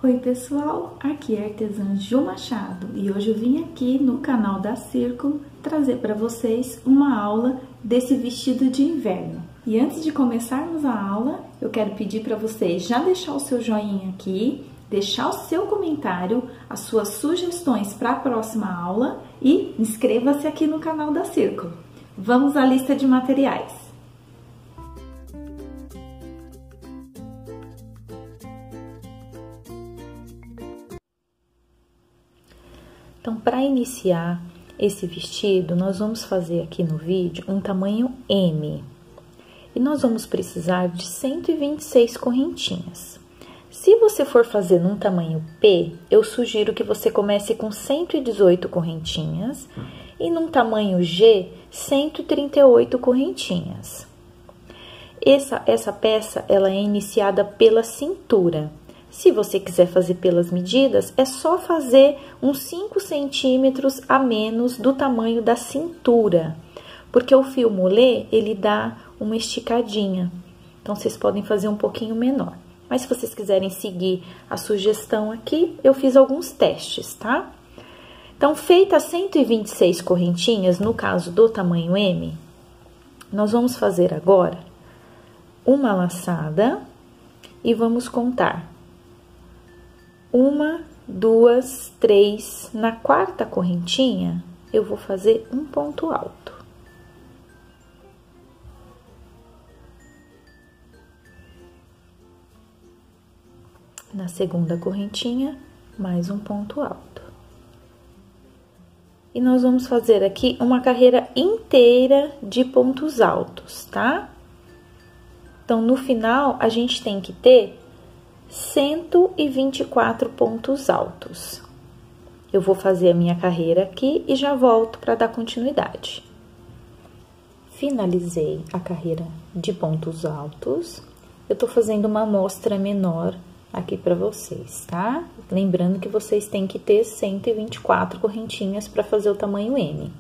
Oi pessoal, aqui é a artesã Ju Machado e hoje eu vim aqui no canal da Círculo trazer para vocês uma aula desse vestido de inverno. E antes de começarmos a aula, eu quero pedir para vocês já deixar o seu joinha aqui, deixar o seu comentário, as suas sugestões para a próxima aula e inscreva-se aqui no canal da Círculo. Vamos à lista de materiais. Então, para iniciar esse vestido, nós vamos fazer aqui no vídeo um tamanho M. E nós vamos precisar de 126 correntinhas. Se você for fazer num tamanho P, eu sugiro que você comece com 118 correntinhas. E num tamanho G, 138 correntinhas. Essa peça, ela é iniciada pela cintura. Se você quiser fazer pelas medidas, é só fazer uns 5 centímetros a menos do tamanho da cintura, porque o fio mulê, ele dá uma esticadinha, então vocês podem fazer um pouquinho menor. Mas se vocês quiserem seguir a sugestão aqui, eu fiz alguns testes, tá? Então, feitas 126 correntinhas, no caso do tamanho M, nós vamos fazer agora uma laçada e vamos contar 1, 2, 3, na quarta correntinha, eu vou fazer um ponto alto. Na segunda correntinha, mais um ponto alto. E nós vamos fazer aqui uma carreira inteira de pontos altos, tá? Então, no final, a gente tem que ter 124 pontos altos. Eu vou fazer a minha carreira aqui e já volto para dar continuidade. Finalizei a carreira de pontos altos. Eu tô fazendo uma amostra menor aqui para vocês, tá? Lembrando que vocês têm que ter 124 correntinhas para fazer o tamanho M.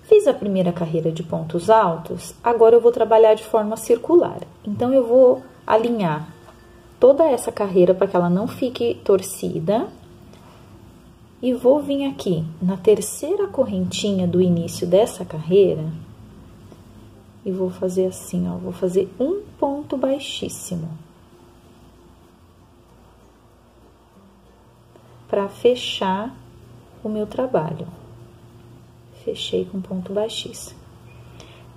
Fiz a primeira carreira de pontos altos, agora eu vou trabalhar de forma circular. Então, eu vou alinhar toda essa carreira para que ela não fique torcida. E vou vir aqui na terceira correntinha do início dessa carreira e vou fazer assim, ó, vou fazer um ponto baixíssimo para fechar o meu trabalho. Fechei com ponto baixíssimo.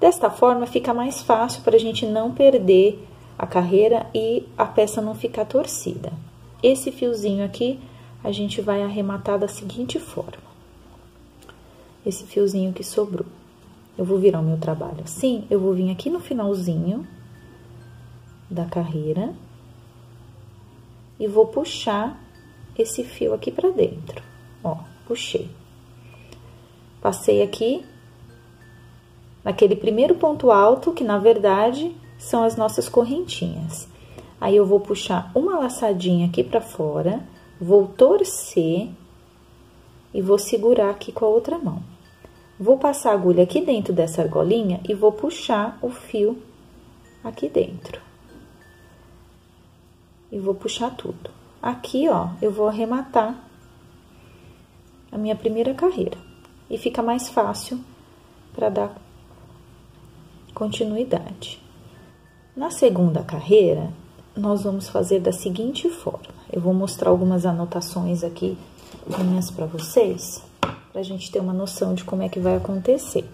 Desta forma, fica mais fácil para a gente não perder a carreira e a peça não ficar torcida. Esse fiozinho aqui, a gente vai arrematar da seguinte forma. Esse fiozinho que sobrou. Eu vou virar o meu trabalho assim, eu vou vir aqui no finalzinho da carreira e vou puxar esse fio aqui pra dentro. Ó, puxei. Passei aqui naquele primeiro ponto alto, que na verdade são as nossas correntinhas. Aí, eu vou puxar uma laçadinha aqui pra fora, vou torcer e vou segurar aqui com a outra mão. Vou passar a agulha aqui dentro dessa argolinha e vou puxar o fio aqui dentro. E vou puxar tudo. Aqui, ó, eu vou arrematar a minha primeira carreira. E fica mais fácil para dar continuidade. Na segunda carreira, nós vamos fazer da seguinte forma. Eu vou mostrar algumas anotações aqui minhas para vocês, para a gente ter uma noção de como é que vai acontecer.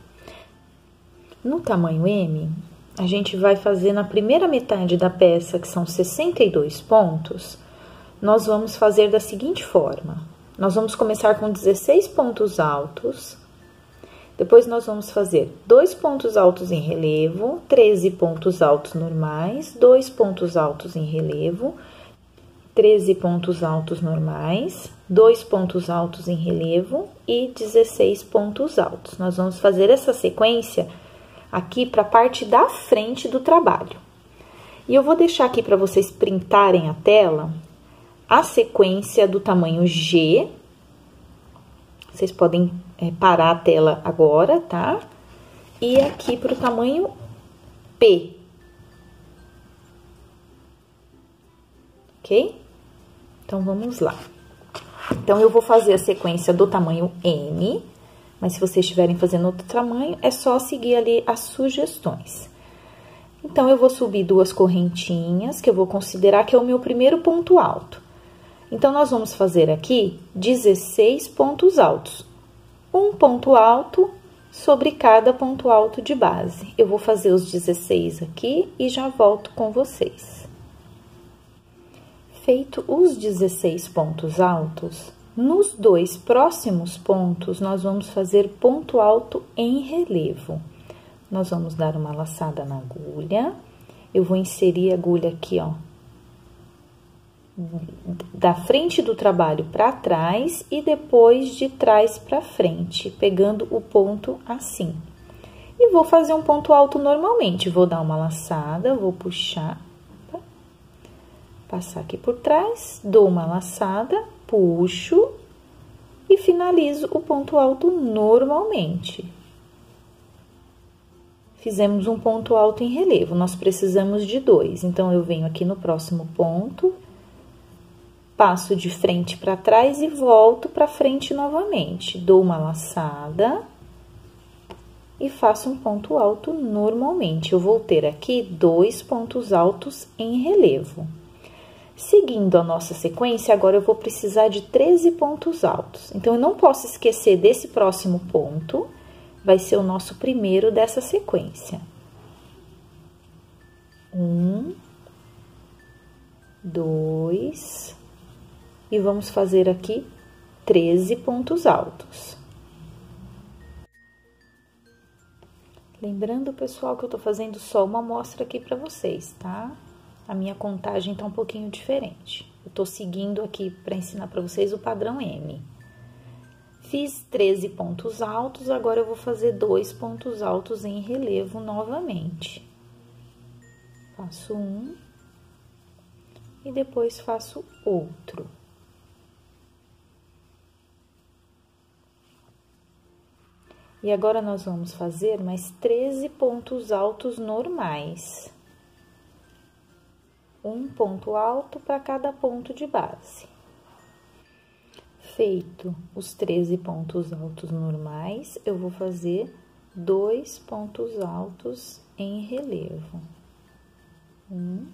No tamanho M, a gente vai fazer na primeira metade da peça, que são 62 pontos, nós vamos fazer da seguinte forma. Nós vamos começar com 16 pontos altos. Depois, nós vamos fazer 2 pontos altos em relevo, 13 pontos altos normais, 2 pontos altos em relevo, 13 pontos altos normais, 2 pontos altos em relevo e 16 pontos altos. Nós vamos fazer essa sequência aqui para a parte da frente do trabalho. E eu vou deixar aqui para vocês printarem a tela a sequência do tamanho G. Vocês podem parar a tela agora, tá? E aqui para o tamanho P. Ok? Então, vamos lá. Então, eu vou fazer a sequência do tamanho M, mas se vocês estiverem fazendo outro tamanho, é só seguir ali as sugestões. Então, eu vou subir 2 correntinhas, que eu vou considerar que é o meu primeiro ponto alto. Então, nós vamos fazer aqui 16 pontos altos. Um ponto alto sobre cada ponto alto de base. Eu vou fazer os 16 aqui e já volto com vocês. Feito os 16 pontos altos, nos 2 próximos pontos, nós vamos fazer ponto alto em relevo. Nós vamos dar uma laçada na agulha. Eu vou inserir a agulha aqui, ó, da frente do trabalho para trás e depois de trás para frente, pegando o ponto assim. E vou fazer um ponto alto normalmente. Vou dar uma laçada, vou puxar, passar aqui por trás, dou uma laçada, puxo e finalizo o ponto alto normalmente. Fizemos um ponto alto em relevo, nós precisamos de 2. Então, eu venho aqui no próximo ponto, passo de frente para trás e volto para frente novamente. Dou uma laçada e faço um ponto alto normalmente. Eu vou ter aqui 2 pontos altos em relevo. Seguindo a nossa sequência, agora eu vou precisar de 13 pontos altos. Então, eu não posso esquecer desse próximo ponto, vai ser o nosso primeiro dessa sequência. 1, 2, e vamos fazer aqui 13 pontos altos. Lembrando, pessoal, que eu tô fazendo só uma amostra aqui pra vocês, tá? A minha contagem tá um pouquinho diferente. Eu tô seguindo aqui pra ensinar pra vocês o padrão M. Fiz 13 pontos altos, agora eu vou fazer 2 pontos altos em relevo novamente. Faço um e depois faço outro. E agora, nós vamos fazer mais 13 pontos altos normais. Um ponto alto para cada ponto de base. Feito os 13 pontos altos normais, eu vou fazer 2 pontos altos em relevo. 1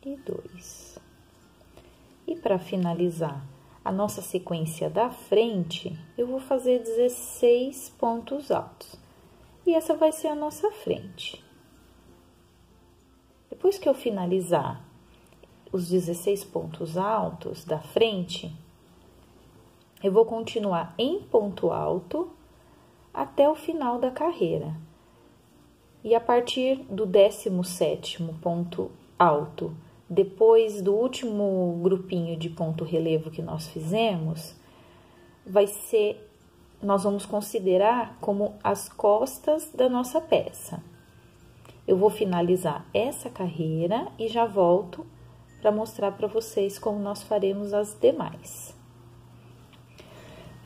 e 2. E para finalizar a nossa sequência da frente, eu vou fazer 16 pontos altos. E essa vai ser a nossa frente. Depois que eu finalizar os 16 pontos altos da frente, eu vou continuar em ponto alto até o final da carreira. E a partir do 17º ponto alto, depois do último grupinho de ponto relevo que nós fizemos, nós vamos considerar como as costas da nossa peça. Eu vou finalizar essa carreira e já volto para mostrar para vocês como nós faremos as demais.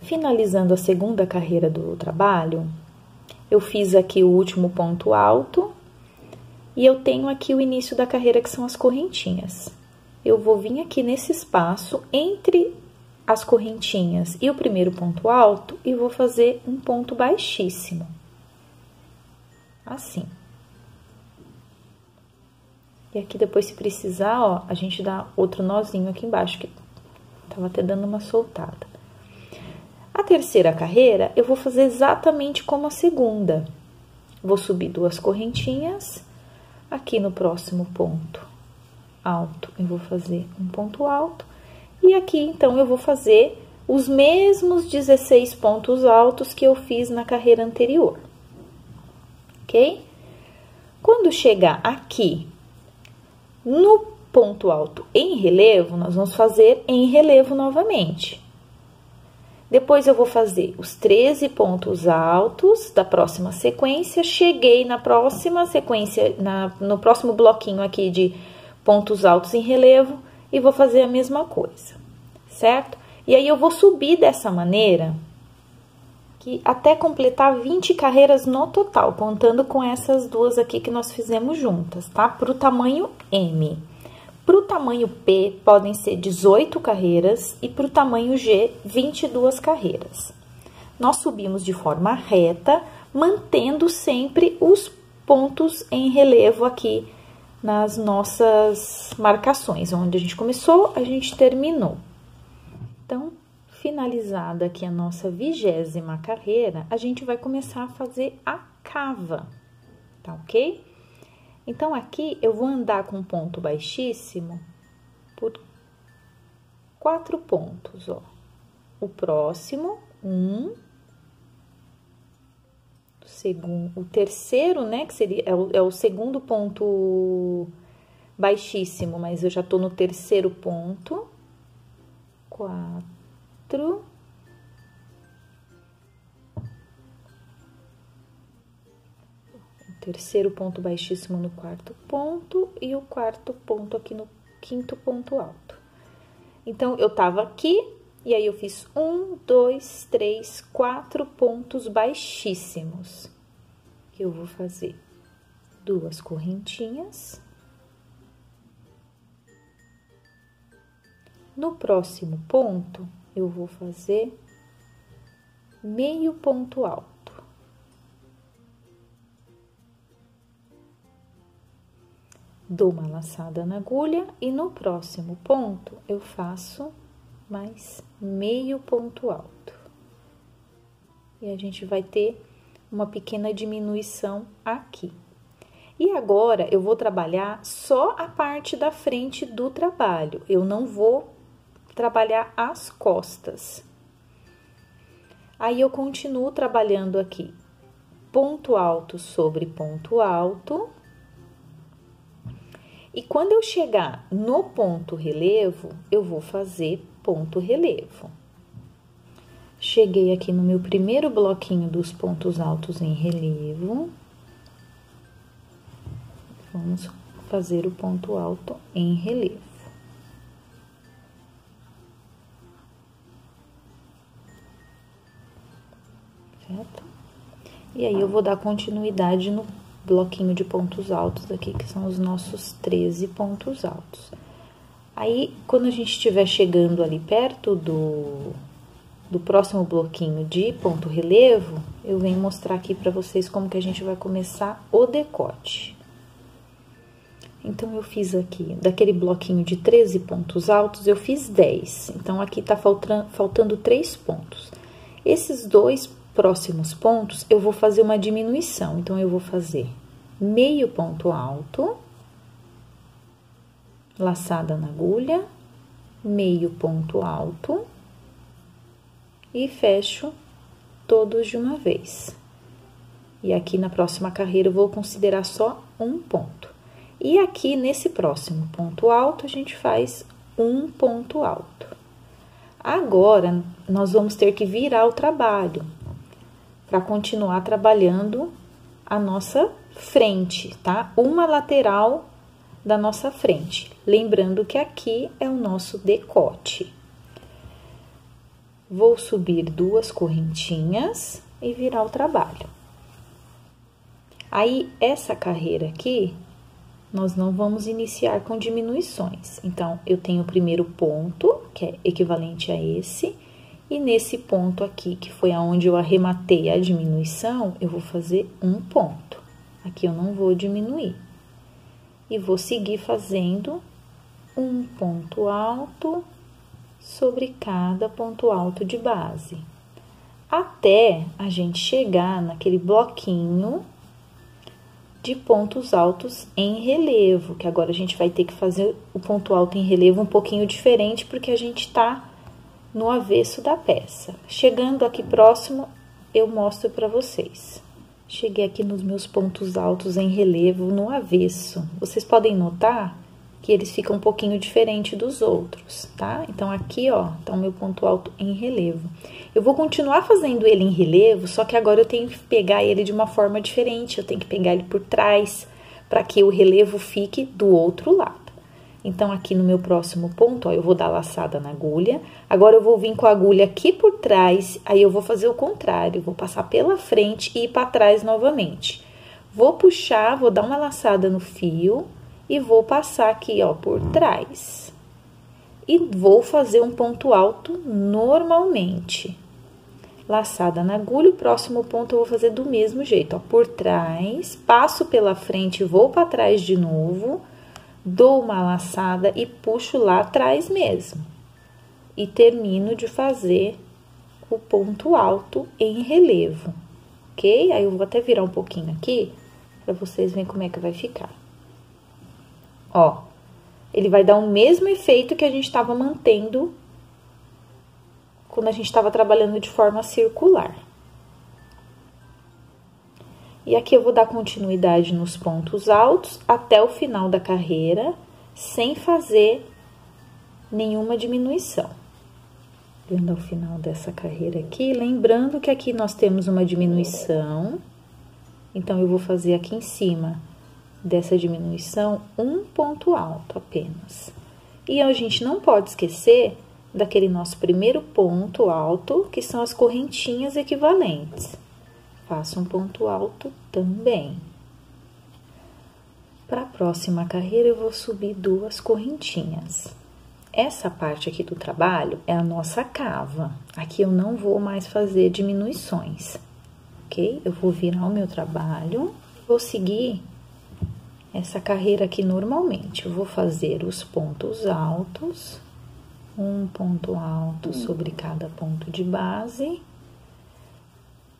Finalizando a segunda carreira do trabalho, eu fiz aqui o último ponto alto e eu tenho aqui o início da carreira, que são as correntinhas. Eu vou vir aqui nesse espaço entre as correntinhas e o primeiro ponto alto e vou fazer um ponto baixíssimo. Assim. E aqui depois, se precisar, ó, a gente dá outro nozinho aqui embaixo, que tava até dando uma soltada. A terceira carreira, eu vou fazer exatamente como a segunda. Vou subir 2 correntinhas. Aqui no próximo ponto alto, eu vou fazer um ponto alto. E aqui, então, eu vou fazer os mesmos 16 pontos altos que eu fiz na carreira anterior. Ok? Quando chegar aqui, no ponto alto em relevo, nós vamos fazer em relevo novamente. Depois, eu vou fazer os 13 pontos altos da próxima sequência. Cheguei na próxima sequência, no próximo bloquinho aqui de pontos altos em relevo e vou fazer a mesma coisa, certo? E aí, eu vou subir dessa maneira até completar 20 carreiras no total, contando com essas duas aqui que nós fizemos juntas, tá? Pro tamanho M. Para o tamanho P, podem ser 18 carreiras e para o tamanho G, 22 carreiras. Nós subimos de forma reta, mantendo sempre os pontos em relevo aqui nas nossas marcações. Onde a gente começou, a gente terminou. Então, finalizada aqui a nossa 20ª carreira, a gente vai começar a fazer a cava, tá ok? Então, aqui eu vou andar com um ponto baixíssimo por 4 pontos, ó. O próximo, o terceiro, né, que seria, é o segundo ponto baixíssimo, mas eu já tô no terceiro ponto. 4. Terceiro ponto baixíssimo no quarto ponto e o quarto ponto aqui no quinto ponto alto. Então, eu tava aqui e aí eu fiz 1, 2, 3, 4 pontos baixíssimos. Eu vou fazer 2 correntinhas. No próximo ponto, eu vou fazer meio ponto alto. Dou uma laçada na agulha e no próximo ponto eu faço mais meio ponto alto. E a gente vai ter uma pequena diminuição aqui. E agora eu vou trabalhar só a parte da frente do trabalho, eu não vou trabalhar as costas. Aí eu continuo trabalhando aqui ponto alto sobre ponto alto. E quando eu chegar no ponto relevo, eu vou fazer ponto relevo. Cheguei aqui no meu primeiro bloquinho dos pontos altos em relevo. Vamos fazer o ponto alto em relevo. Certo? E aí, eu vou dar continuidade no bloquinho de pontos altos aqui, que são os nossos 13 pontos altos. Aí, quando a gente estiver chegando ali perto do próximo bloquinho de ponto relevo, eu venho mostrar aqui pra vocês como que a gente vai começar o decote. Então, eu fiz aqui, daquele bloquinho de 13 pontos altos, eu fiz 10. Então, aqui tá faltando 3 pontos. Esses 2 próximos pontos, eu vou fazer uma diminuição. Então, eu vou fazer meio ponto alto, laçada na agulha, meio ponto alto e fecho todos de uma vez. E aqui na próxima carreira eu vou considerar só um ponto. E aqui nesse próximo ponto alto, a gente faz um ponto alto. Agora, nós vamos ter que virar o trabalho para continuar trabalhando a nossa frente, tá? Uma lateral da nossa frente. Lembrando que aqui é o nosso decote. Vou subir 2 correntinhas e virar o trabalho. Aí, essa carreira aqui, nós não vamos iniciar com diminuições. Então, eu tenho o primeiro ponto, que é equivalente a esse, e nesse ponto aqui, que foi aonde eu arrematei a diminuição, eu vou fazer um ponto. Aqui eu não vou diminuir. E vou seguir fazendo um ponto alto sobre cada ponto alto de base. Até a gente chegar naquele bloquinho de pontos altos em relevo, que agora a gente vai ter que fazer o ponto alto em relevo um pouquinho diferente, porque a gente tá no avesso da peça. Chegando aqui próximo, eu mostro pra vocês. Cheguei aqui nos meus pontos altos em relevo no avesso. Vocês podem notar que eles ficam um pouquinho diferente dos outros, tá? Então, aqui, ó, tá o meu ponto alto em relevo. Eu vou continuar fazendo ele em relevo, só que agora eu tenho que pegar ele de uma forma diferente. Eu tenho que pegar ele por trás, para que o relevo fique do outro lado. Então, aqui no meu próximo ponto, ó, eu vou dar laçada na agulha. Agora, eu vou vir com a agulha aqui por trás, aí eu vou fazer o contrário. Vou passar pela frente e ir para trás novamente. Vou puxar, vou dar uma laçada no fio e vou passar aqui, ó, por trás. E vou fazer um ponto alto normalmente. Laçada na agulha, o próximo ponto eu vou fazer do mesmo jeito, ó, por trás, passo pela frente, vou para trás de novo, dou uma laçada e puxo lá atrás mesmo. E termino de fazer o ponto alto em relevo, ok? Aí eu vou até virar um pouquinho aqui, para vocês verem como é que vai ficar. Ó, ele vai dar o mesmo efeito que a gente estava mantendo quando a gente estava trabalhando de forma circular. E aqui eu vou dar continuidade nos pontos altos até o final da carreira, sem fazer nenhuma diminuição. Vendo ao final dessa carreira aqui, lembrando que aqui nós temos uma diminuição, então eu vou fazer aqui em cima dessa diminuição um ponto alto apenas. E a gente não pode esquecer daquele nosso primeiro ponto alto, que são as correntinhas equivalentes. Faço um ponto alto também. Para a próxima carreira, eu vou subir 2 correntinhas. Essa parte aqui do trabalho é a nossa cava. Aqui eu não vou mais fazer diminuições, ok? Eu vou virar o meu trabalho, vou seguir essa carreira aqui normalmente. Eu vou fazer os pontos altos, um ponto alto sobre cada ponto de base.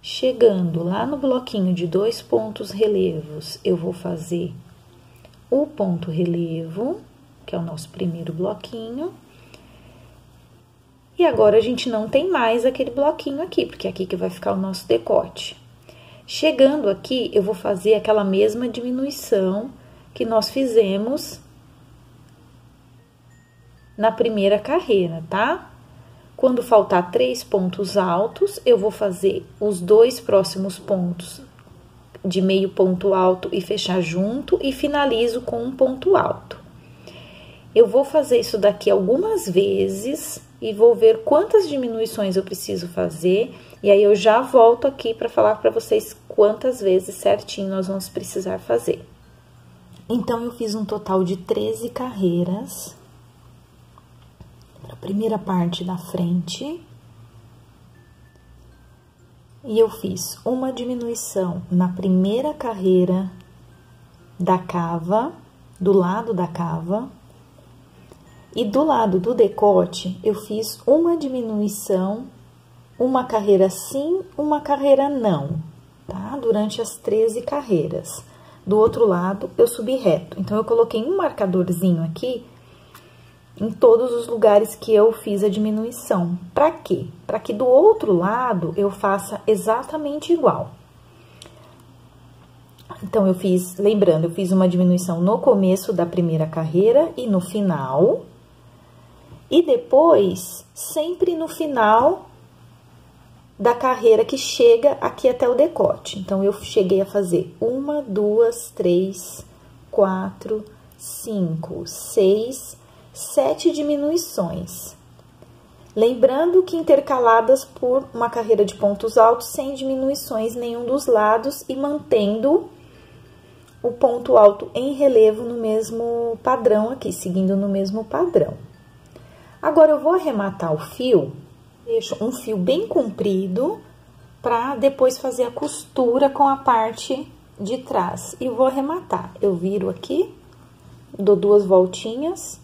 Chegando lá no bloquinho de 2 pontos relevos, eu vou fazer o ponto relevo, que é o nosso primeiro bloquinho. E agora, a gente não tem mais aquele bloquinho aqui, porque é aqui que vai ficar o nosso decote. Chegando aqui, eu vou fazer aquela mesma diminuição que nós fizemos na primeira carreira, tá? Quando faltar 3 pontos altos, eu vou fazer os 2 próximos pontos de meio ponto alto e fechar junto e finalizo com um ponto alto. Eu vou fazer isso daqui algumas vezes e vou ver quantas diminuições eu preciso fazer, e aí eu já volto aqui para falar para vocês quantas vezes certinho nós vamos precisar fazer. Então, eu fiz um total de 13 carreiras para a primeira parte da frente. E eu fiz uma diminuição na primeira carreira da cava, do lado da cava. E do lado do decote, eu fiz uma diminuição, uma carreira sim, uma carreira não, tá? Durante as 13 carreiras. Do outro lado, eu subi reto. Então, eu coloquei um marcadorzinho aqui em todos os lugares que eu fiz a diminuição. Pra quê? Pra que do outro lado eu faça exatamente igual. Então, eu fiz, lembrando, eu fiz uma diminuição no começo da primeira carreira e no final. E depois, sempre no final da carreira que chega aqui até o decote. Então, eu cheguei a fazer 1, 2, 3, 4, 5, 6, 7 diminuições. Lembrando que intercaladas por uma carreira de pontos altos, sem diminuições nenhum dos lados e mantendo o ponto alto em relevo no mesmo padrão aqui, seguindo no mesmo padrão. Agora, eu vou arrematar o fio, deixo um fio bem comprido, para depois fazer a costura com a parte de trás. E vou arrematar. Eu viro aqui, dou 2 voltinhas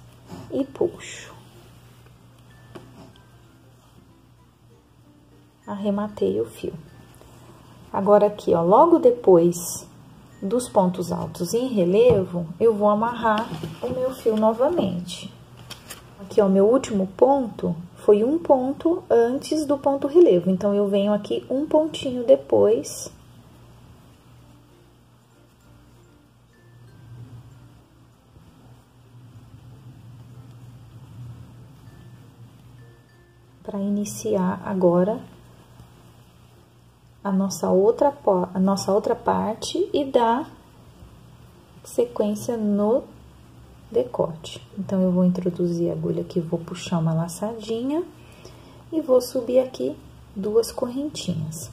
e puxo. Arrematei o fio. Agora, aqui, ó, logo depois dos pontos altos em relevo, eu vou amarrar o meu fio novamente. Aqui, ó, meu último ponto foi um ponto antes do ponto relevo. Então, eu venho aqui um pontinho depois. Para iniciar agora a nossa outra parte e dar sequência no decote. Então, eu vou introduzir a agulha aqui, vou puxar uma laçadinha e vou subir aqui 2 correntinhas.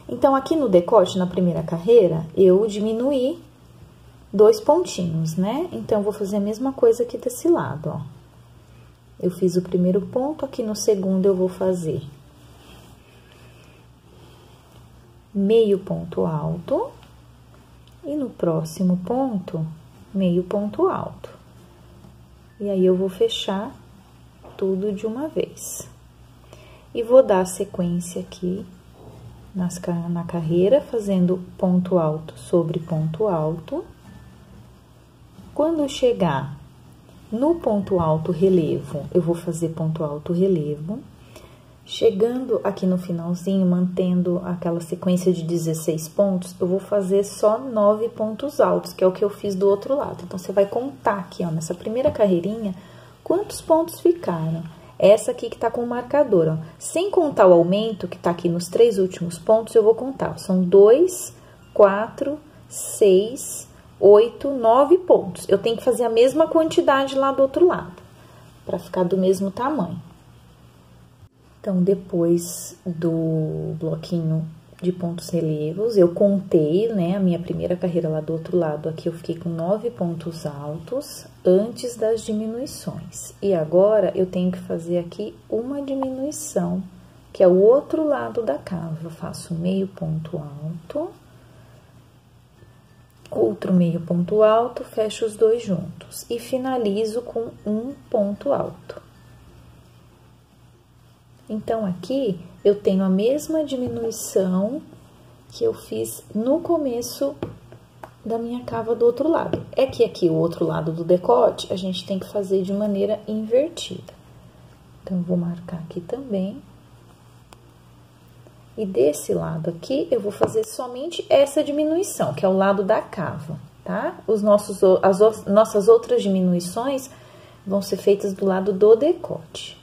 Então, aqui no decote, na primeira carreira, eu diminuí 2 pontinhos, né? Então, eu vou fazer a mesma coisa aqui desse lado, ó. Eu fiz o primeiro ponto, aqui no segundo eu vou fazer meio ponto alto, e no próximo ponto, meio ponto alto. E aí, eu vou fechar tudo de uma vez. E vou dar sequência aqui na carreira, fazendo ponto alto sobre ponto alto. Quando chegar no ponto alto relevo, eu vou fazer ponto alto relevo. Chegando aqui no finalzinho, mantendo aquela sequência de 16 pontos, eu vou fazer só 9 pontos altos, que é o que eu fiz do outro lado. Então, você vai contar aqui, ó, nessa primeira carreirinha, quantos pontos ficaram. Essa aqui que tá com o marcador, ó. Sem contar o aumento, que tá aqui nos 3 últimos pontos, eu vou contar. São 2, 4, 6, 8, 9 pontos. Eu tenho que fazer a mesma quantidade lá do outro lado, pra ficar do mesmo tamanho. Então, depois do bloquinho de pontos relevos, eu contei, né, a minha primeira carreira lá do outro lado. Aqui eu fiquei com 9 pontos altos antes das diminuições. E agora, eu tenho que fazer aqui uma diminuição, que é o outro lado da cava. Eu faço meio ponto alto, outro meio ponto alto, fecho os dois juntos e finalizo com um ponto alto. Então, aqui, eu tenho a mesma diminuição que eu fiz no começo da minha cava do outro lado. É que aqui, o outro lado do decote, a gente tem que fazer de maneira invertida. Então, eu vou marcar aqui também. E desse lado aqui, eu vou fazer somente essa diminuição, que é o lado da cava, tá? As nossas outras diminuições vão ser feitas do lado do decote.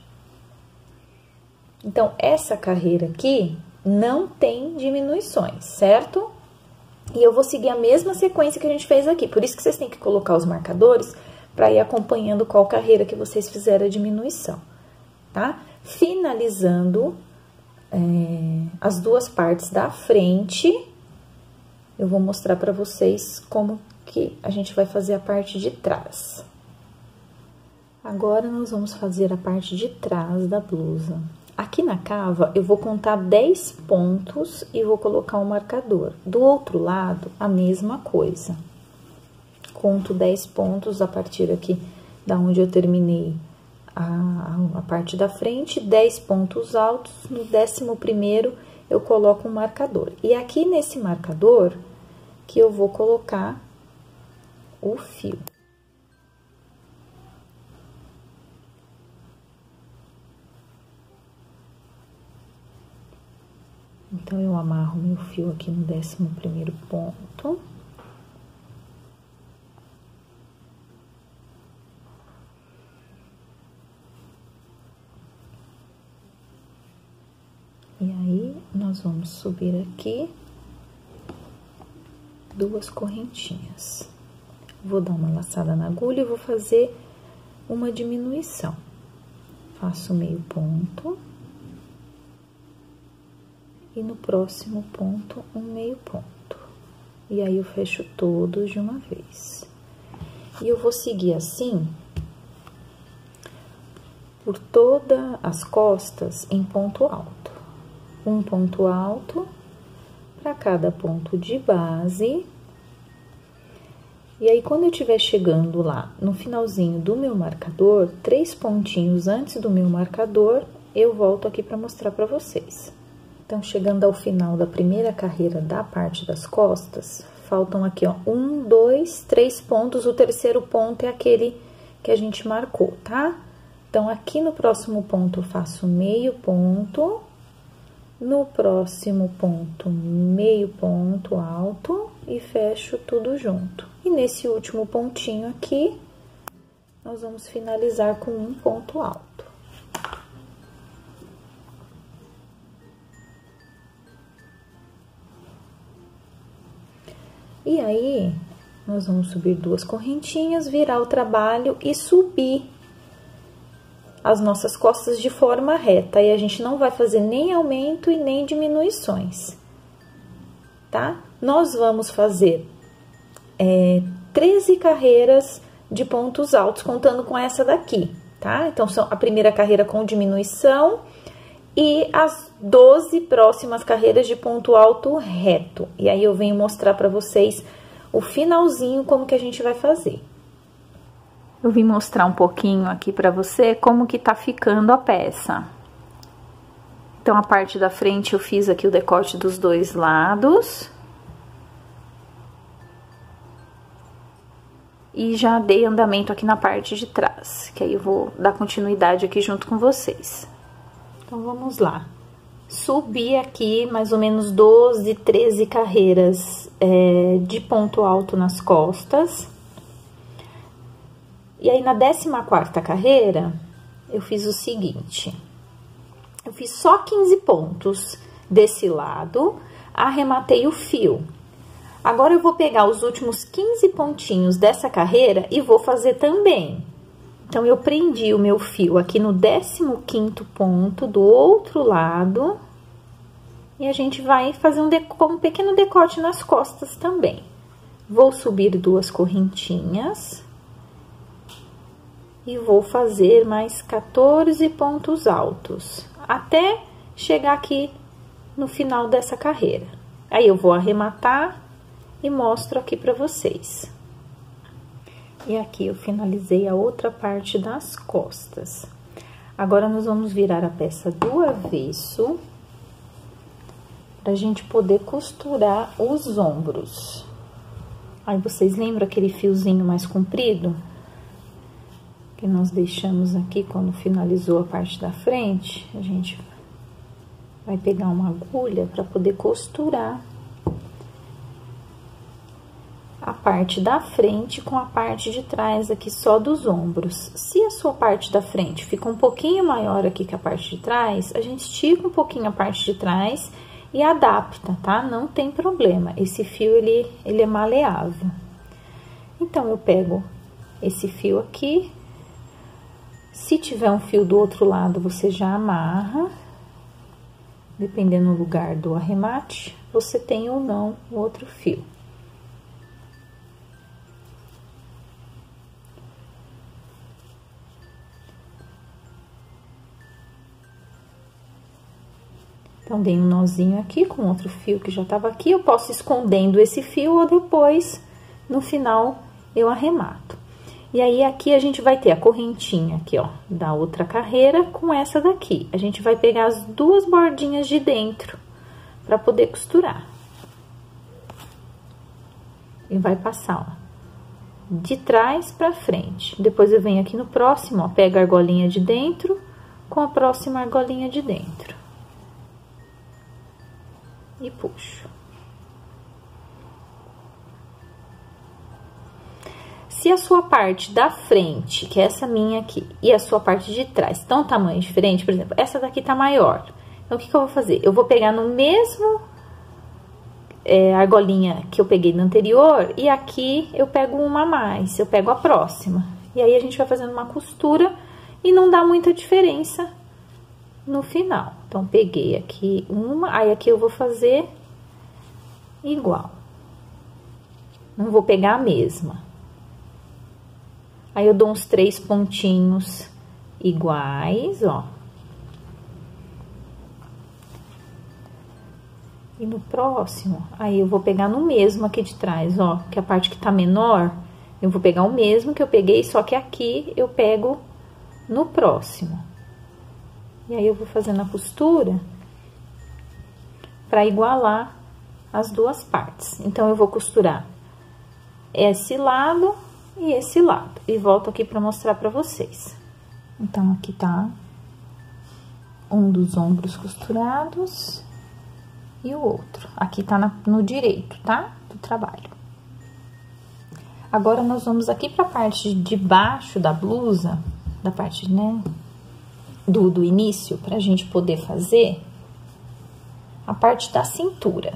Então, essa carreira aqui não tem diminuições, certo? E eu vou seguir a mesma sequência que a gente fez aqui. Por isso que vocês têm que colocar os marcadores para ir acompanhando qual carreira que vocês fizeram a diminuição, tá? Finalizando as duas partes da frente, eu vou mostrar para vocês como que a gente vai fazer a parte de trás. Agora, nós vamos fazer a parte de trás da blusa. Aqui na cava, eu vou contar 10 pontos e vou colocar um marcador. Do outro lado, a mesma coisa. Conto 10 pontos a partir aqui da onde eu terminei a parte da frente, 10 pontos altos. No 11º, eu coloco um marcador. E aqui nesse marcador, que eu vou colocar o fio. Então, eu amarro meu fio aqui no 11º ponto. E aí, nós vamos subir aqui 2 correntinhas. Vou dar uma laçada na agulha e vou fazer uma diminuição. Faço meio ponto. E no próximo ponto, um meio ponto. E aí, eu fecho todos de uma vez. E eu vou seguir assim por todas as costas em ponto alto. Um ponto alto para cada ponto de base. E aí, quando eu estiver chegando lá no finalzinho do meu marcador, 3 pontinhos antes do meu marcador, eu volto aqui para mostrar para vocês. Então, chegando ao final da primeira carreira da parte das costas, faltam aqui, ó, 1, 2, 3 pontos. O terceiro ponto é aquele que a gente marcou, tá? Então, aqui no próximo ponto, eu faço meio ponto. No próximo ponto, meio ponto alto e fecho tudo junto. E nesse último pontinho aqui, nós vamos finalizar com um ponto alto. E aí, nós vamos subir 2 correntinhas, virar o trabalho e subir as nossas costas de forma reta. E a gente não vai fazer nem aumento e nem diminuições, tá? Nós vamos fazer 13 carreiras de pontos altos, contando com essa daqui, tá? Então, são a primeira carreira com diminuição e as 12 próximas carreiras de ponto alto reto. E aí, eu venho mostrar pra vocês o finalzinho, como que a gente vai fazer. Eu vim mostrar um pouquinho aqui pra você como que tá ficando a peça. Então, a parte da frente eu fiz aqui o decote dos dois lados. E já dei andamento aqui na parte de trás, que aí eu vou dar continuidade aqui junto com vocês. Então, vamos lá. Subi aqui mais ou menos 12, 13 carreiras de ponto alto nas costas. E aí, na 14ª carreira, eu fiz o seguinte. Eu fiz só 15 pontos desse lado, arrematei o fio. Agora, eu vou pegar os últimos 15 pontinhos dessa carreira e vou fazer também. Então, eu prendi o meu fio aqui no 15º ponto do outro lado. E a gente vai fazer um pequeno decote nas costas também. Vou subir 2 correntinhas. E vou fazer mais 14 pontos altos, até chegar aqui no final dessa carreira. Aí, eu vou arrematar e mostro aqui pra vocês. E aqui eu finalizei a outra parte das costas. Agora, nós vamos virar a peça do avesso, pra gente poder costurar os ombros. Aí, vocês lembram aquele fiozinho mais comprido que nós deixamos aqui quando finalizou a parte da frente? A gente vai pegar uma agulha para poder costurar a parte da frente com a parte de trás aqui só dos ombros. Se a sua parte da frente fica um pouquinho maior aqui que a parte de trás, a gente estica um pouquinho a parte de trás e adapta, tá? Não tem problema, esse fio ele é maleável. Então, eu pego esse fio aqui. Se tiver um fio do outro lado, você já amarra. Dependendo do lugar do arremate, você tem ou não o outro fio. Então, dei um nozinho aqui com outro fio que já tava aqui. Eu posso ir escondendo esse fio ou depois, no final, eu arremato. E aí, aqui a gente vai ter a correntinha aqui, ó, da outra carreira com essa daqui. A gente vai pegar as 2 bordinhas de dentro pra poder costurar. E vai passar, ó, de trás pra frente. Depois, eu venho aqui no próximo, ó, pego a argolinha de dentro com a próxima argolinha de dentro. E puxo. Se a sua parte da frente, que é essa minha aqui, e a sua parte de trás estão tamanho diferente, por exemplo, essa daqui tá maior. Então, o que que eu vou fazer? Eu vou pegar no mesmo argolinha que eu peguei no anterior, e aqui eu pego uma a mais, eu pego a próxima. E aí, a gente vai fazendo uma costura e não dá muita diferença no final. Então, peguei aqui uma, aí aqui eu vou fazer igual. Não vou pegar a mesma. Aí, eu dou uns 3 pontinhos iguais, ó. E no próximo, aí eu vou pegar no mesmo aqui de trás, ó. Que a parte que tá menor, eu vou pegar o mesmo que eu peguei, só que aqui eu pego no próximo. E aí, eu vou fazendo a costura pra igualar as 2 partes. Então, eu vou costurar esse lado e esse lado. E volto aqui pra mostrar pra vocês. Então, aqui tá um dos ombros costurados e o outro. Aqui tá no direito, tá? Do trabalho. Agora, nós vamos aqui pra parte de baixo da blusa, da parte, né, do início, pra gente poder fazer a parte da cintura.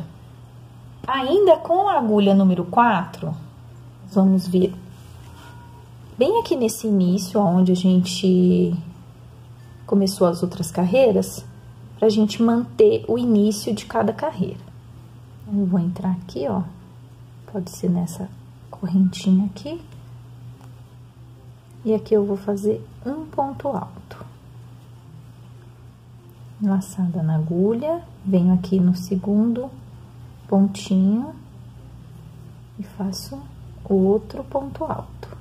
Ainda com a agulha número 4, vamos vir bem aqui nesse início, onde a gente começou as outras carreiras, pra gente manter o início de cada carreira. Eu vou entrar aqui, ó, pode ser nessa correntinha aqui. E aqui eu vou fazer um ponto alto. Laçada na agulha, venho aqui no segundo pontinho e faço o outro ponto alto.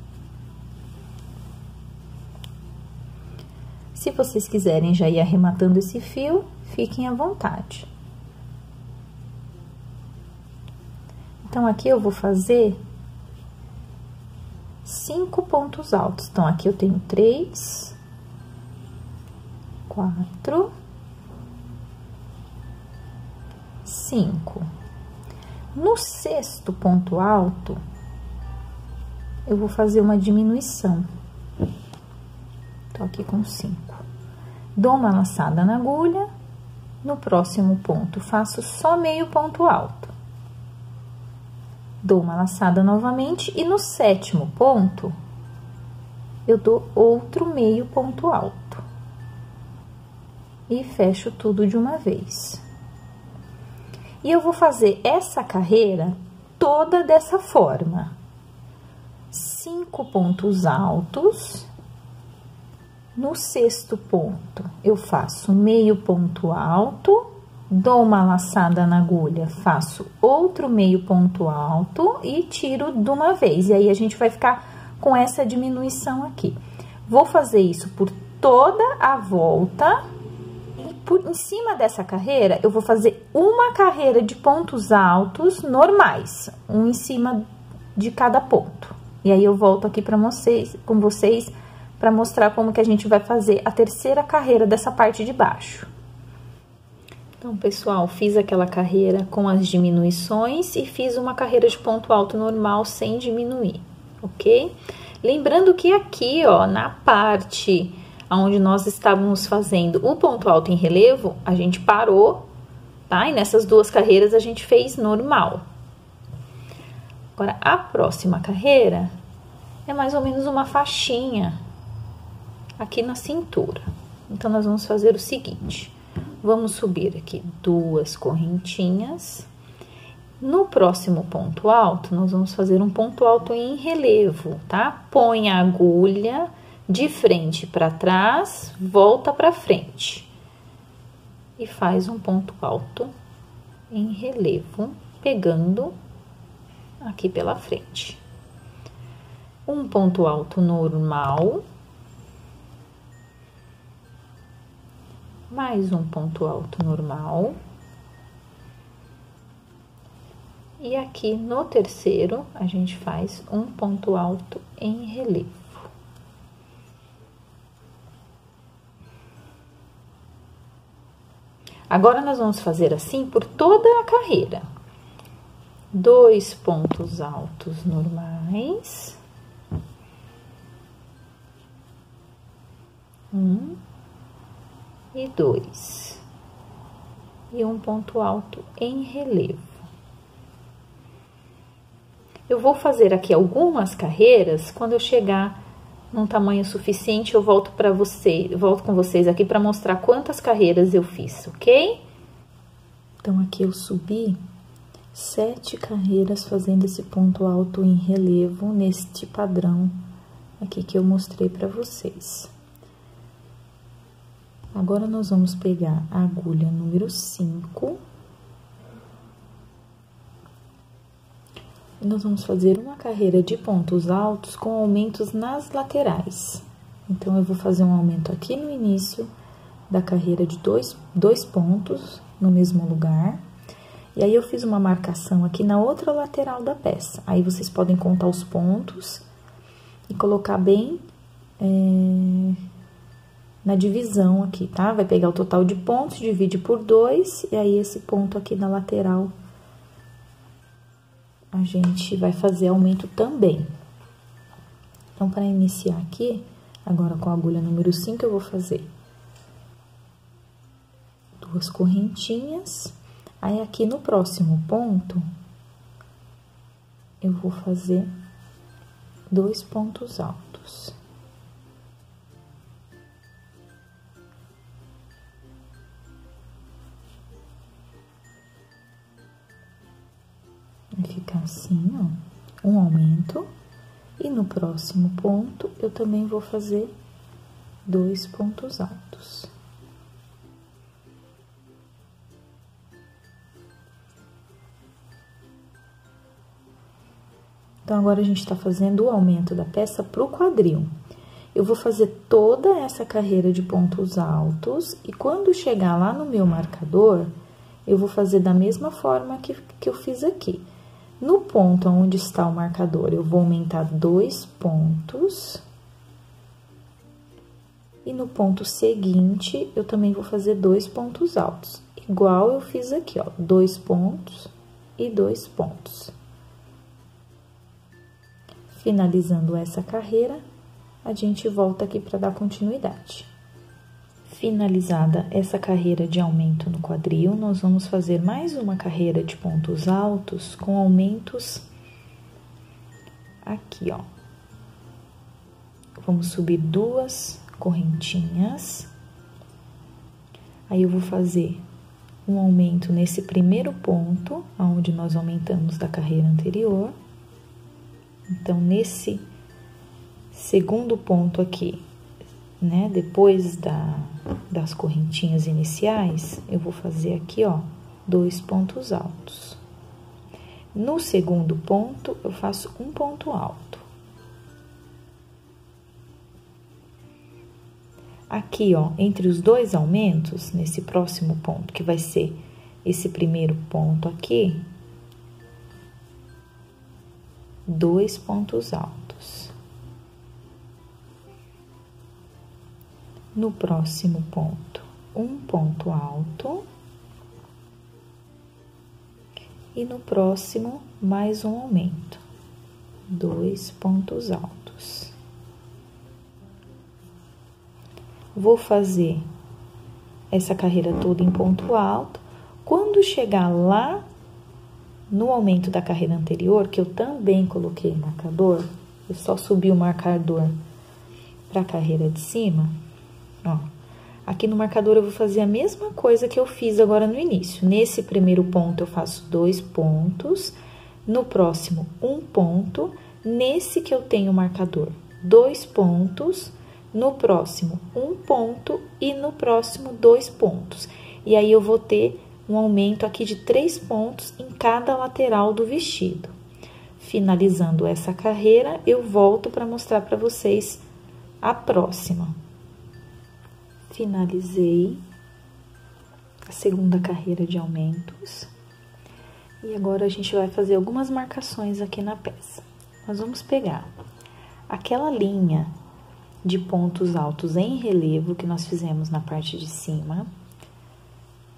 Se vocês quiserem já ir arrematando esse fio, fiquem à vontade. Então, aqui eu vou fazer 5 pontos altos. Então, aqui eu tenho 3, 4, 5. No sexto ponto alto, eu vou fazer uma diminuição. Tô aqui com 5. Dou uma laçada na agulha, no próximo ponto faço só meio ponto alto. Dou uma laçada novamente e no sétimo ponto, eu dou outro meio ponto alto. E fecho tudo de uma vez. E eu vou fazer essa carreira toda dessa forma. 5 pontos altos. No sexto ponto, eu faço meio ponto alto, dou uma laçada na agulha, faço outro meio ponto alto e tiro de uma vez. E aí, a gente vai ficar com essa diminuição aqui. Vou fazer isso por toda a volta. Em cima dessa carreira, eu vou fazer uma carreira de pontos altos normais, um em cima de cada ponto. E aí, eu volto aqui com vocês, para mostrar como que a gente vai fazer a terceira carreira dessa parte de baixo. Então, pessoal, fiz aquela carreira com as diminuições e fiz uma carreira de ponto alto normal sem diminuir, ok? Lembrando que aqui, ó, na parte onde nós estávamos fazendo o ponto alto em relevo, a gente parou, tá? E nessas duas carreiras a gente fez normal. Agora, a próxima carreira é mais ou menos uma faixinha aqui na cintura. Então, nós vamos fazer o seguinte: vamos subir aqui 2 correntinhas. No próximo ponto alto, nós vamos fazer um ponto alto em relevo, tá? Põe a agulha de frente para trás, volta para frente. E faz um ponto alto em relevo, pegando aqui pela frente. Um ponto alto normal. Mais um ponto alto normal. E aqui no terceiro, a gente faz um ponto alto em relevo. Agora, nós vamos fazer assim por toda a carreira. 2 pontos altos normais. 1 e 2. E um ponto alto em relevo. Eu vou fazer aqui algumas carreiras. Quando eu chegar num tamanho suficiente, eu volto com vocês aqui para mostrar quantas carreiras eu fiz, ok? Então, aqui eu subi 7 carreiras fazendo esse ponto alto em relevo neste padrão aqui que eu mostrei para vocês. Agora, nós vamos pegar a agulha número 5. E nós vamos fazer uma carreira de pontos altos com aumentos nas laterais. Então, eu vou fazer um aumento aqui no início da carreira de dois pontos no mesmo lugar. E aí, eu fiz uma marcação aqui na outra lateral da peça. Aí, vocês podem contar os pontos e colocar bem na divisão aqui, tá? Vai pegar o total de pontos, divide por 2, e aí esse ponto aqui na lateral, a gente vai fazer aumento também. Então, para iniciar aqui, agora com a agulha número 5, eu vou fazer 2 correntinhas. Aí, aqui no próximo ponto, eu vou fazer 2 pontos altos. Vai ficar assim, ó. um aumento. E no próximo ponto, eu também vou fazer 2 pontos altos. Então, agora a gente tá fazendo o aumento da peça pro quadril. Eu vou fazer toda essa carreira de pontos altos e quando chegar lá no meu marcador, eu vou fazer da mesma forma que eu fiz aqui. No ponto onde está o marcador, eu vou aumentar 2 pontos. E no ponto seguinte, eu também vou fazer 2 pontos altos. Igual eu fiz aqui, ó, 2 pontos e 2 pontos. Finalizando essa carreira, a gente volta aqui para dar continuidade. Finalizada essa carreira de aumento no quadril, nós vamos fazer mais uma carreira de pontos altos com aumentos aqui, ó. Vamos subir 2 correntinhas. Aí, eu vou fazer um aumento nesse primeiro ponto, onde nós aumentamos da carreira anterior. Então, nesse segundo ponto aqui, né, depois das correntinhas iniciais, eu vou fazer aqui, ó, 2 pontos altos. No segundo ponto, eu faço um ponto alto. Aqui, ó, entre os 2 aumentos, nesse próximo ponto, que vai ser esse primeiro ponto aqui, 2 pontos altos. No próximo ponto, um ponto alto. E no próximo, mais um aumento, 2 pontos altos. Vou fazer essa carreira toda em ponto alto. Quando chegar lá no aumento da carreira anterior, que eu também coloquei marcador, eu só subi o marcador para a carreira de cima, ó. Aqui no marcador eu vou fazer a mesma coisa que eu fiz agora no início. Nesse primeiro ponto eu faço 2 pontos, no próximo um ponto, nesse que eu tenho marcador 2 pontos, no próximo um ponto e no próximo 2 pontos. E aí eu vou ter um aumento aqui de 3 pontos em cada lateral do vestido. Finalizando essa carreira, eu volto para mostrar para vocês a próxima. Finalizei a segunda carreira de aumentos. E agora a gente vai fazer algumas marcações aqui na peça. Nós vamos pegar aquela linha de pontos altos em relevo que nós fizemos na parte de cima.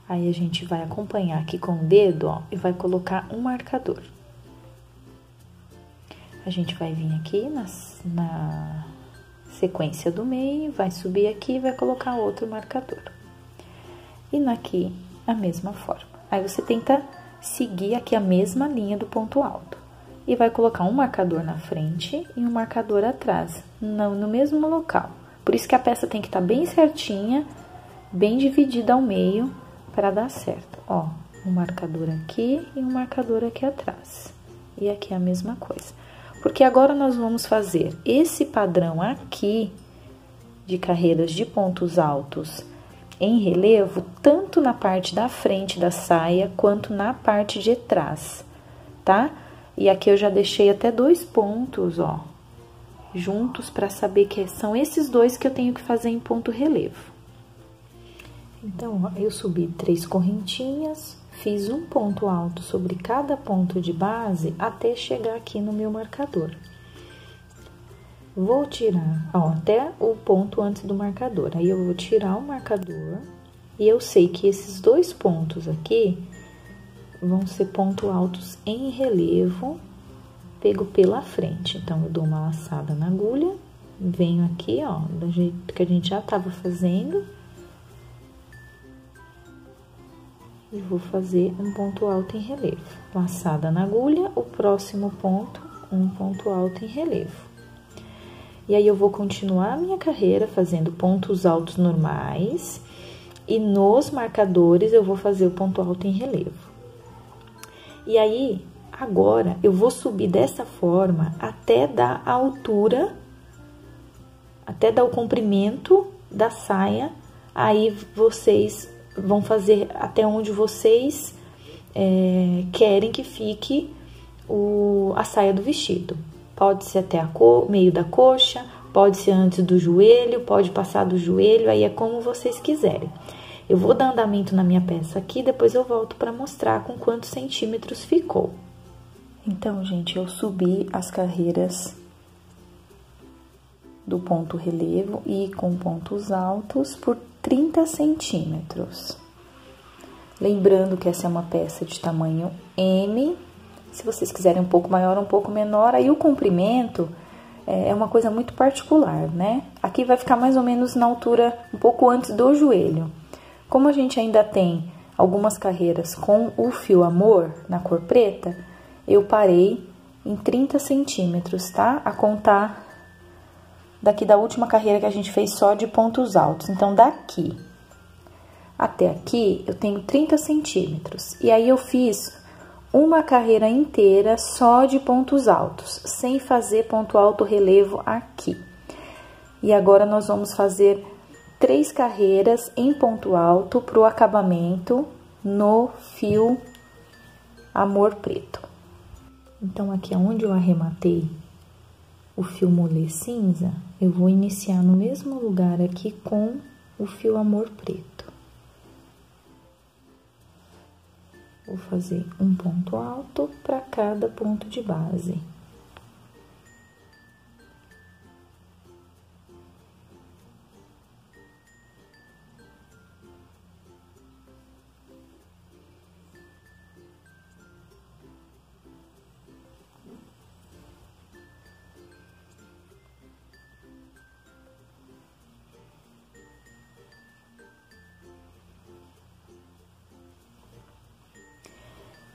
Aí, a gente vai acompanhar aqui com o dedo, ó, e vai colocar um marcador. A gente vai vir aqui na sequência do meio, vai subir aqui e vai colocar outro marcador. E aqui, a mesma forma. Aí, você tenta seguir aqui a mesma linha do ponto alto. E vai colocar um marcador na frente e um marcador atrás, no mesmo local. Por isso que a peça tem que estar bem certinha, bem dividida ao meio, para dar certo. Ó, um marcador aqui e um marcador aqui atrás. E aqui a mesma coisa. Porque agora nós vamos fazer esse padrão aqui de carreiras de pontos altos em relevo, tanto na parte da frente da saia, quanto na parte de trás, tá? E aqui eu já deixei até 2 pontos, ó, juntos, para saber que são esses 2 que eu tenho que fazer em ponto relevo. Então, ó, eu subi 3 correntinhas, fiz um ponto alto sobre cada ponto de base até chegar aqui no meu marcador. Vou tirar, ó, até o ponto antes do marcador. Aí, eu vou tirar o marcador e eu sei que esses 2 pontos aqui vão ser pontos altos em relevo, pego pela frente. Então, eu dou uma laçada na agulha, venho aqui, ó, do jeito que a gente já tava fazendo. E vou fazer um ponto alto em relevo. Laçada na agulha, o próximo ponto, um ponto alto em relevo. E aí, eu vou continuar a minha carreira fazendo pontos altos normais. E nos marcadores, eu vou fazer o ponto alto em relevo. E aí, Agora, eu vou subir dessa forma até dar a altura, até dar o comprimento da saia. Aí, vocês vão fazer até onde vocês querem que fique a saia do vestido. Pode ser até meio da coxa, pode ser antes do joelho, pode passar do joelho, aí é como vocês quiserem. Eu vou dar andamento na minha peça aqui, depois eu volto para mostrar com quantos centímetros ficou. Então, gente, eu subi as carreiras do ponto relevo e com pontos altos por 30 centímetros. Lembrando que essa é uma peça de tamanho M. Se vocês quiserem um pouco maior ou um pouco menor, aí o comprimento é uma coisa muito particular, né? Aqui vai ficar mais ou menos na altura, um pouco antes do joelho. Como a gente ainda tem algumas carreiras com o fio amor na cor preta, eu parei em 30 centímetros, tá? A contar daqui da última carreira que a gente fez só de pontos altos. Então, daqui até aqui, eu tenho 30 centímetros. E aí, eu fiz uma carreira inteira só de pontos altos, sem fazer ponto alto relevo aqui. E agora, nós vamos fazer 3 carreiras em ponto alto para o acabamento no fio amor preto. Então, aqui onde eu arrematei o fio molê cinza, eu vou iniciar no mesmo lugar aqui com o fio amor preto. Vou fazer um ponto alto para cada ponto de base.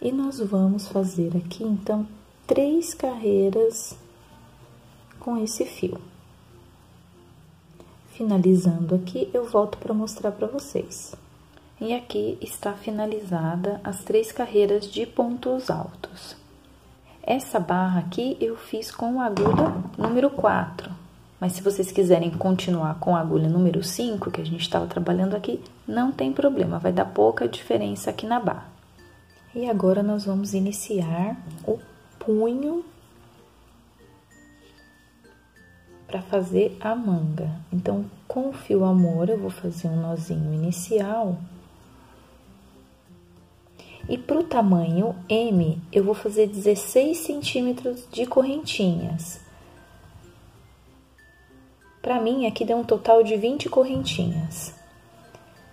E nós vamos fazer aqui, então, 3 carreiras com esse fio. Finalizando aqui, eu volto para mostrar para vocês. E aqui está finalizada as 3 carreiras de pontos altos. Essa barra aqui eu fiz com a agulha número 4. Mas se vocês quiserem continuar com a agulha número 5, que a gente estava trabalhando aqui, não tem problema, vai dar pouca diferença aqui na barra. E agora, nós vamos iniciar o punho para fazer a manga. Então, com o fio amor, eu vou fazer um nozinho inicial. E pro tamanho M, eu vou fazer 16 centímetros de correntinhas. Para mim, aqui deu um total de 20 correntinhas.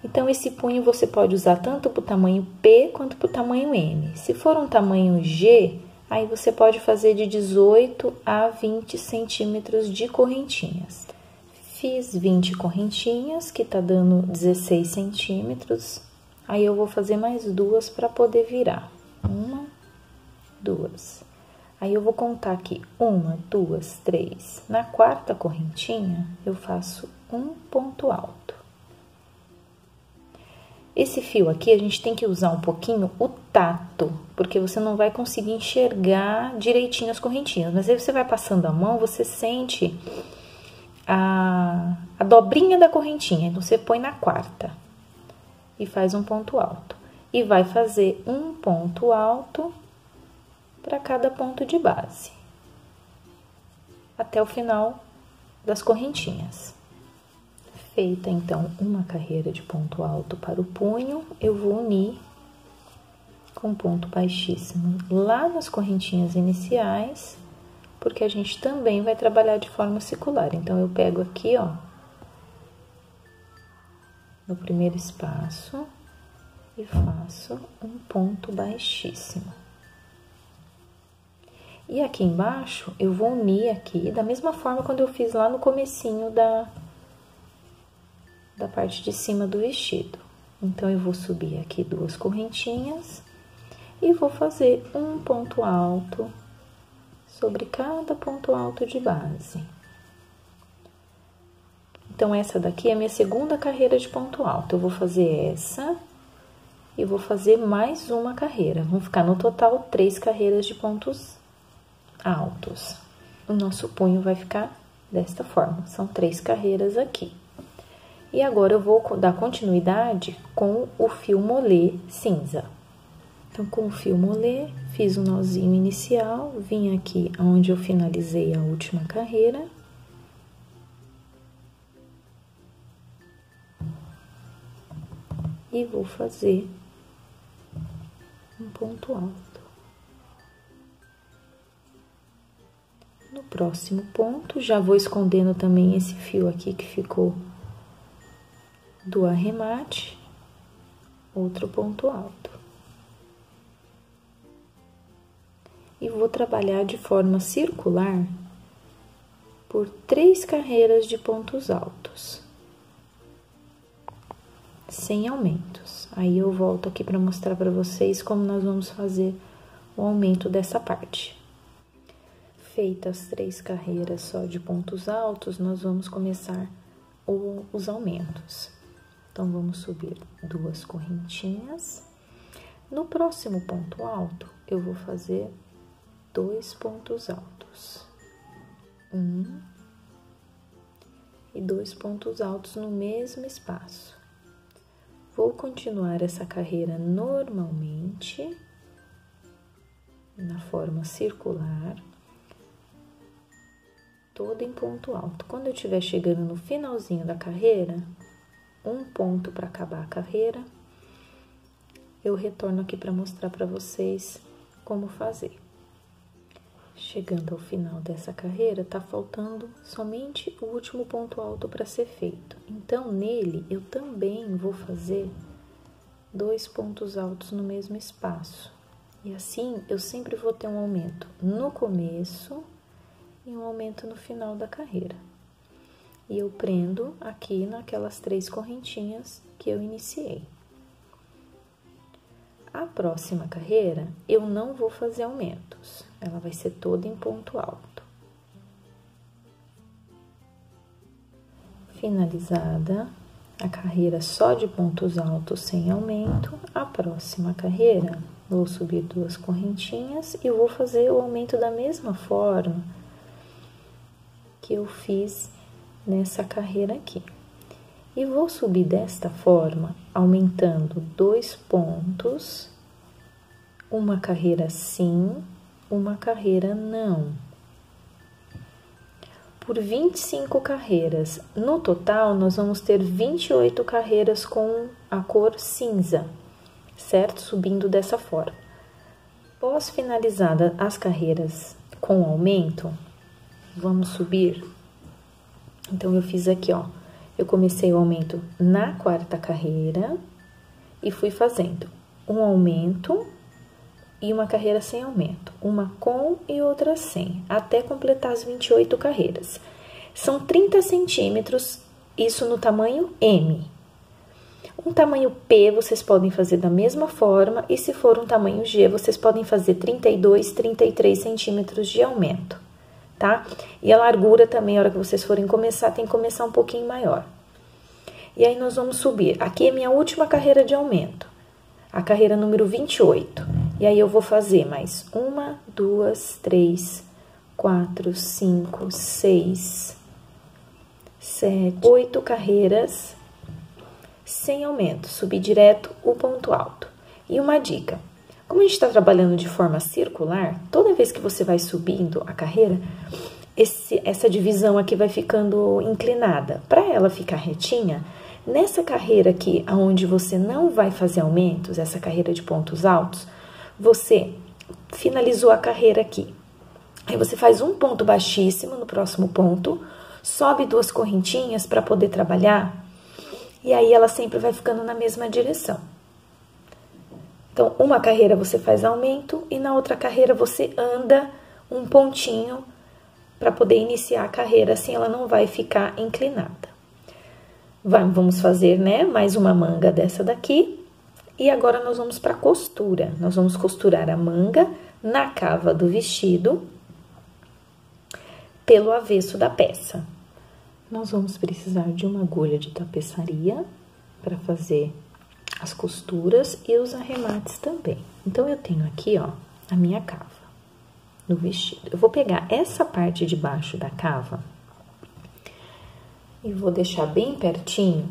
Então, esse punho você pode usar tanto para o tamanho P quanto para o tamanho M. Se for um tamanho G, aí você pode fazer de 18 a 20 centímetros de correntinhas. Fiz 20 correntinhas, que tá dando 16 centímetros. Aí, eu vou fazer mais 2 para poder virar. 1, 2. Aí, eu vou contar aqui 1, 2, 3. Na 4ª correntinha, eu faço um ponto alto. Esse fio aqui, a gente tem que usar um pouquinho o tato, porque você não vai conseguir enxergar direitinho as correntinhas. Mas aí, você vai passando a mão, você sente a dobrinha da correntinha. Então, você põe na 4ª e faz um ponto alto. E vai fazer um ponto alto para cada ponto de base, até o final das correntinhas. Feita, então, uma carreira de ponto alto para o punho, eu vou unir com ponto baixíssimo lá nas correntinhas iniciais, porque a gente também vai trabalhar de forma circular. Então, eu pego aqui, ó, no primeiro espaço e faço um ponto baixíssimo. E aqui embaixo, eu vou unir aqui, da mesma forma quando eu fiz lá no comecinho da parte de cima do vestido. Então, eu vou subir aqui 2 correntinhas e vou fazer um ponto alto sobre cada ponto alto de base. Então, essa daqui é a minha segunda carreira de ponto alto. Eu vou fazer essa e vou fazer mais uma carreira. Vão ficar no total 3 carreiras de pontos altos. O nosso punho vai ficar desta forma, são 3 carreiras aqui. E agora eu vou dar continuidade com o fio molê cinza. Então, com o fio molê, fiz um nozinho inicial, vim aqui onde eu finalizei a última carreira. E vou fazer um ponto alto. No próximo ponto, já vou escondendo também esse fio aqui que ficou do arremate, outro ponto alto. E vou trabalhar de forma circular por 3 carreiras de pontos altos, sem aumentos. Aí eu volto aqui para mostrar para vocês como nós vamos fazer o aumento dessa parte. Feitas as 3 carreiras só de pontos altos, nós vamos começar os aumentos. Então, vamos subir 2 correntinhas. No próximo ponto alto, eu vou fazer 2 pontos altos. 1 e 2 pontos altos no mesmo espaço. Vou continuar essa carreira normalmente, na forma circular, toda em ponto alto. Quando eu estiver chegando no finalzinho da carreira, um ponto para acabar a carreira, eu retorno aqui para mostrar para vocês como fazer. Chegando ao final dessa carreira, tá faltando somente o último ponto alto para ser feito. Então, nele, eu também vou fazer 2 pontos altos no mesmo espaço. E assim, eu sempre vou ter um aumento no começo e um aumento no final da carreira. E eu prendo aqui naquelas 3 correntinhas que eu iniciei. A próxima carreira, eu não vou fazer aumentos. Ela vai ser toda em ponto alto. Finalizada a carreira só de pontos altos sem aumento, a próxima carreira, vou subir 2 correntinhas e vou fazer o aumento da mesma forma que eu fiz nessa carreira aqui. E vou subir desta forma, aumentando 2 pontos, uma carreira sim, uma carreira não. Por 25 carreiras. No total, nós vamos ter 28 carreiras com a cor cinza, certo? Subindo dessa forma. Após finalizada as carreiras com aumento, vamos subir. Então, eu fiz aqui, ó. Eu comecei o aumento na 4ª carreira e fui fazendo um aumento e uma carreira sem aumento, uma com e outra sem, até completar as 28 carreiras. São 30 centímetros, isso no tamanho M. Um tamanho P vocês podem fazer da mesma forma, e se for um tamanho G, vocês podem fazer 32, 33 centímetros de aumento, tá? E a largura também, a hora que vocês forem começar, tem que começar um pouquinho maior. E aí, nós vamos subir. Aqui é minha última carreira de aumento, a carreira número 28. E aí, eu vou fazer mais 1, 2, 3, 4, 5, 6, 7, 8 carreiras sem aumento. Subir direto o ponto alto. E uma dica: como a gente está trabalhando de forma circular, toda vez que você vai subindo a carreira, essa divisão aqui vai ficando inclinada. Para ela ficar retinha, nessa carreira aqui, onde você não vai fazer aumentos, essa carreira de pontos altos, você finalizou a carreira aqui. Aí você faz um ponto baixíssimo no próximo ponto, sobe 2 correntinhas para poder trabalhar, e aí ela sempre vai ficando na mesma direção. Então, uma carreira você faz aumento e na outra carreira você anda um pontinho para poder iniciar a carreira, assim ela não vai ficar inclinada. Vamos fazer, né, mais uma manga dessa daqui. E agora nós vamos para a costura. Nós vamos costurar a manga na cava do vestido pelo avesso da peça. Nós vamos precisar de uma agulha de tapeçaria para fazer as costuras e os arremates também. Então, eu tenho aqui, ó, a minha cava no vestido. Eu vou pegar essa parte de baixo da cava e vou deixar bem pertinho,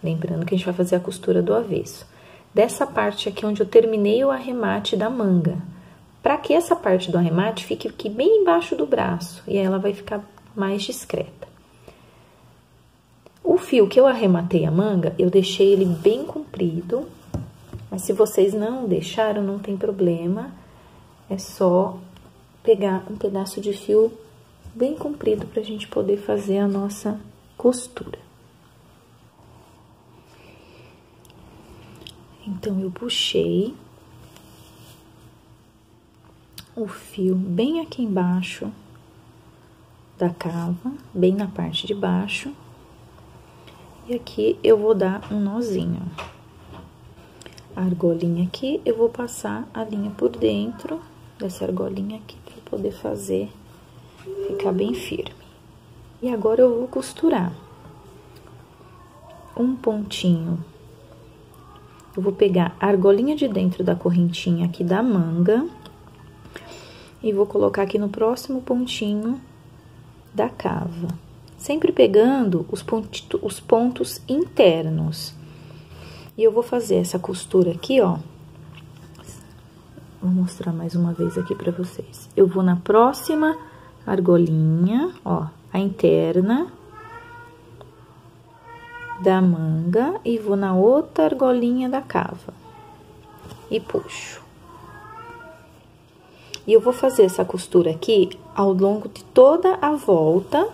lembrando que a gente vai fazer a costura do avesso. Dessa parte aqui onde eu terminei o arremate da manga, para que essa parte do arremate fique aqui bem embaixo do braço, e aí ela vai ficar mais discreta. O fio que eu arrematei a manga, eu deixei ele bem comprido, mas se vocês não deixaram, não tem problema, é só pegar um pedaço de fio bem comprido pra gente poder fazer a nossa costura. Então, eu puxei o fio bem aqui embaixo da cava, bem na parte de baixo. E aqui eu vou dar um nozinho. A argolinha aqui, eu vou passar a linha por dentro dessa argolinha aqui, pra poder fazer, ficar bem firme. E agora eu vou costurar um pontinho. Eu vou pegar a argolinha de dentro da correntinha aqui da manga e vou colocar aqui no próximo pontinho da cava. Sempre pegando os pontos internos. E eu vou fazer essa costura aqui, ó. Vou mostrar mais uma vez aqui pra vocês. Eu vou na próxima argolinha, ó, a interna da manga e vou na outra argolinha da cava e puxo. E eu vou fazer essa costura aqui ao longo de toda a volta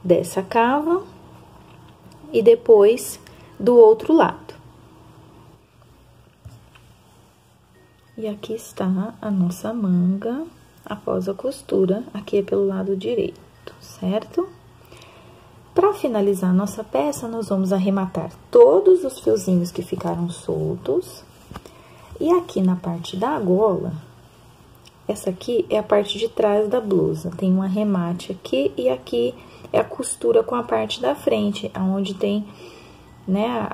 dessa cava e depois do outro lado. E aqui está a nossa manga após a costura, aqui é pelo lado direito, certo? Para finalizar a nossa peça, nós vamos arrematar todos os fiozinhos que ficaram soltos. E aqui na parte da gola, essa aqui é a parte de trás da blusa. Tem um arremate aqui e aqui é a costura com a parte da frente, onde tem, né,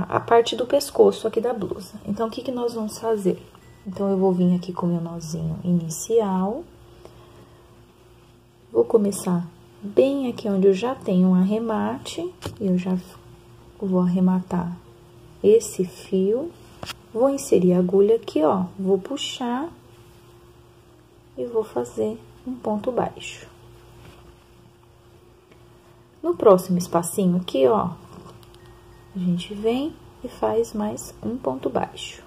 a parte do pescoço aqui da blusa. Então, o que que nós vamos fazer? Então, eu vou vir aqui com o meu nozinho inicial. Vou começar bem aqui onde eu já tenho um arremate, eu já vou arrematar esse fio, vou inserir a agulha aqui, ó, vou puxar e vou fazer um ponto baixo. No próximo espacinho aqui, ó, a gente vem e faz mais um ponto baixo.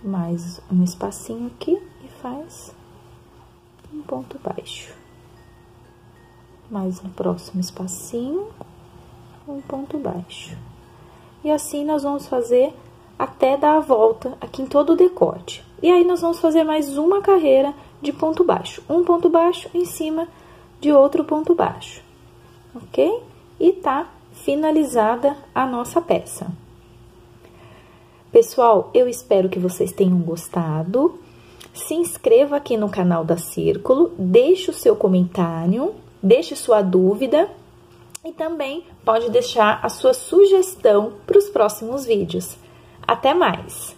Mais um espacinho aqui e faz um ponto baixo. Mais no próximo espacinho, um ponto baixo. E assim nós vamos fazer até dar a volta aqui em todo o decote. E aí, nós vamos fazer mais uma carreira de ponto baixo. Um ponto baixo em cima de outro ponto baixo, ok? E tá finalizada a nossa peça. Pessoal, eu espero que vocês tenham gostado. Se inscreva aqui no canal da Círculo, deixe o seu comentário, deixe sua dúvida e também pode deixar a sua sugestão para os próximos vídeos. Até mais!